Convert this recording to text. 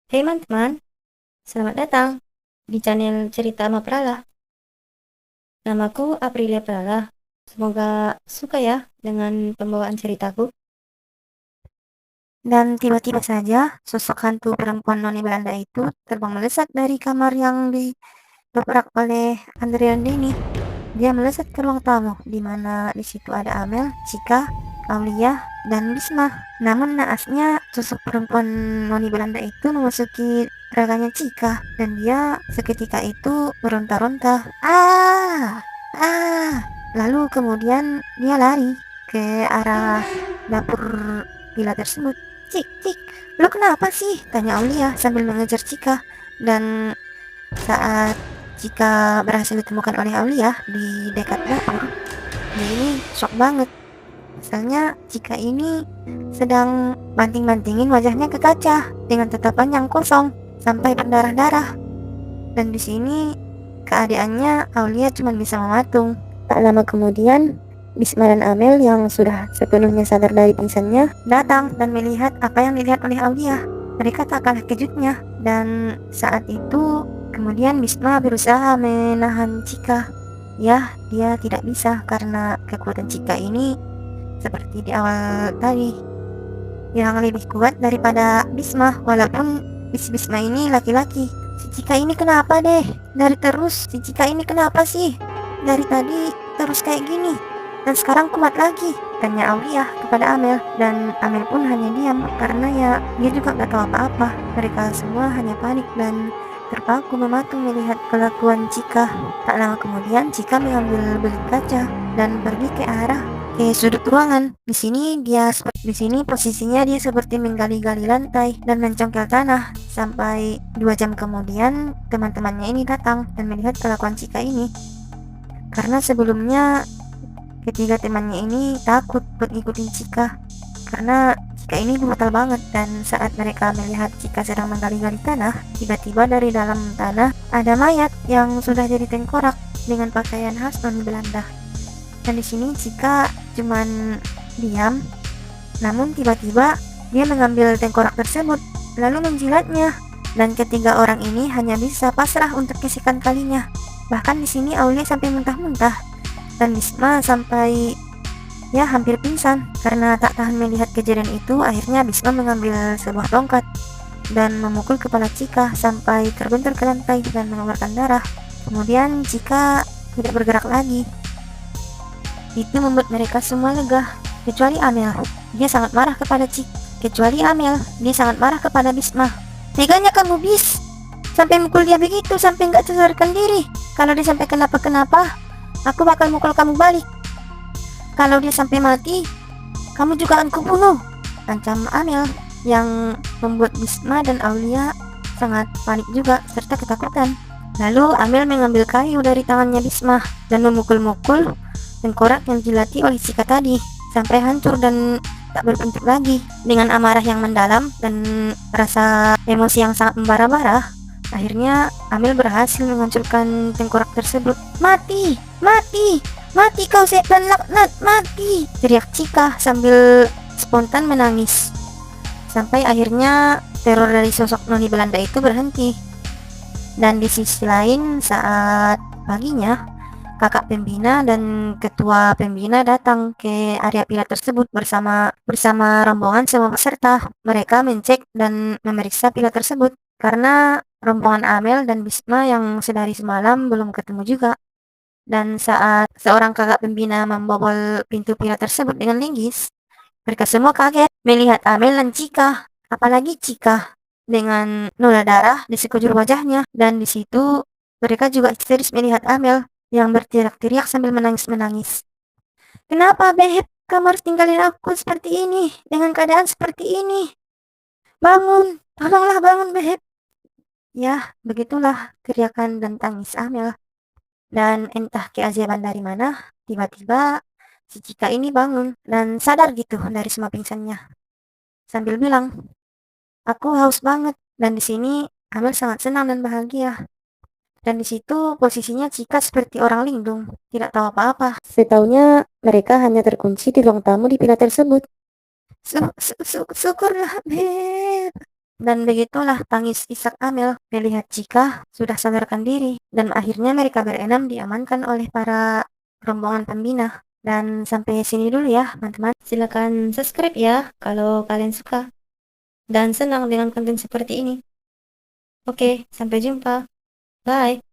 Hei teman-teman, selamat datang di channel Cerita Ama Prala. Namaku Aprilia Prala. Semoga suka ya dengan pembawaan ceritaku. Dan tiba-tiba saja sosok hantu perempuan noni Belanda itu terbang melesat dari kamar yang didobrak oleh Andrea Deni. Dia melesat ke ruang tamu, di mana di situ ada Amel, Cika, Aulia, dan Bisma. Namun naasnya sosok perempuan noni Belanda itu memasuki raganya Cika, dan dia seketika itu meronta-ronta. Ah! Ah! Lalu kemudian dia lari ke arah dapur villa tersebut. Cik, Cik, lu kenapa sih? Tanya Aulia sambil mengejar Cika. Dan saat jika berhasil ditemukan oleh Aulia di dekat dapur, dia ini shock banget. Misalnya jika ini sedang banting-bantingin wajahnya ke kaca dengan tatapan yang kosong sampai berdarah-darah. Dan di sini keadaannya Aulia cuma bisa mematung. Tak lama kemudian, Bisma dan Amel yang sudah sepenuhnya sadar dari pingsannya datang dan melihat apa yang dilihat oleh Aulia. Mereka tak kalah kejutnya, dan saat itu kemudian Bisma berusaha menahan Cika. Ya, dia tidak bisa karena kekuatan Cika ini seperti di awal tadi yang lebih kuat daripada Bisma, walaupun Bisma ini laki-laki. Si Cika ini kenapa deh? Dari terus, si Cika ini kenapa sih? Dari tadi terus kayak gini, dan sekarang kuat lagi, tanya Aulia kepada Amel. Dan Amel pun hanya diam, karena ya dia juga gak tahu apa-apa. Mereka semua hanya panik dan terpaku mematung melihat kelakuan Cika. Tak lama kemudian Cika mengambil beling kaca dan pergi ke sudut ruangan. Di sini posisinya dia seperti menggali-gali lantai dan mencongkel tanah. Sampai 2 jam kemudian teman-temannya ini datang dan melihat kelakuan Cika ini. Karena sebelumnya ketiga temannya ini takut buat ngikutin Cika, karena Cika ini brutal banget. Dan saat mereka melihat Cika sedang menggali-gali tanah, tiba-tiba dari dalam tanah ada mayat yang sudah jadi tengkorak dengan pakaian khas noni Belanda. Dan di sini Cika cuman diam, namun tiba-tiba dia mengambil tengkorak tersebut lalu menjilatnya. Dan ketiga orang ini hanya bisa pasrah untuk kesekian kalinya. Bahkan di sini Aulia sampai muntah-muntah, dan Bisma sampai ya hampir pingsan karena tak tahan melihat kejadian itu. Akhirnya Bisma mengambil sebuah tongkat dan memukul kepala Cika sampai terbentur ke lantai dan mengeluarkan darah. Kemudian Cika tidak bergerak lagi. Itu membuat mereka semua lega, kecuali Amel. Dia sangat marah kepada Dia sangat marah kepada Bisma. Teganya kamu, Bis, sampai mukul dia begitu, sampai nggak sadarkan diri. Kalau dia sampai kenapa-kenapa, aku bakal mukul kamu balik. Kalau dia sampai mati, kamu juga akan kubunuh, ancam Amel, yang membuat Bisma dan Aulia sangat panik juga serta ketakutan. Lalu Amel mengambil kayu dari tangannya Bisma dan memukul-mukul tengkorak yang dilati oleh Cika tadi sampai hancur dan tak berbentuk lagi. Dengan amarah yang mendalam dan rasa emosi yang sangat membara-bara, akhirnya Amel berhasil menghancurkan tengkorak tersebut. Mati! Mati! Mati kau setan laknat! Mati! Teriak Cika sambil spontan menangis. Sampai akhirnya teror dari sosok noni Belanda itu berhenti. Dan di sisi lain, saat paginya, kakak pembina dan ketua pembina datang ke area villa tersebut bersama rombongan semua peserta. Mereka mencek dan memeriksa villa tersebut karena rombongan Amel dan Bisma yang sedari semalam belum ketemu juga. Dan saat seorang kakak pembina membobol pintu villa tersebut dengan linggis, mereka semua kaget melihat Amel dan Cika, apalagi Cika dengan noda darah di sekujur wajahnya. Dan di situ mereka juga histeris melihat Amel yang berteriak-teriak sambil menangis-menangis. Kenapa, Beb? Kamu harus tinggalin aku seperti ini, dengan keadaan seperti ini. Bangun, tolonglah bangun, Beb. Ya, begitulah teriakan dan tangis Amel. Dan entah keajaiban dari mana, tiba-tiba si Cika ini bangun dan sadar gitu dari semua pingsannya. Sambil bilang, aku haus banget. Dan di sini Amel sangat senang dan bahagia. Dan di situ posisinya Cika seperti orang linglung, tidak tahu apa-apa. Setaunya mereka hanya terkunci di ruang tamu di villa tersebut. Syukurlah, Beb. Dan begitulah tangis Ishak Amel melihat Cika sudah sadarkan diri dan akhirnya mereka berenam diamankan oleh para rombongan pembina. Dan sampai sini dulu ya teman-teman. Silakan subscribe ya kalau kalian suka dan senang dengan konten seperti ini. Oke, sampai jumpa. Bye.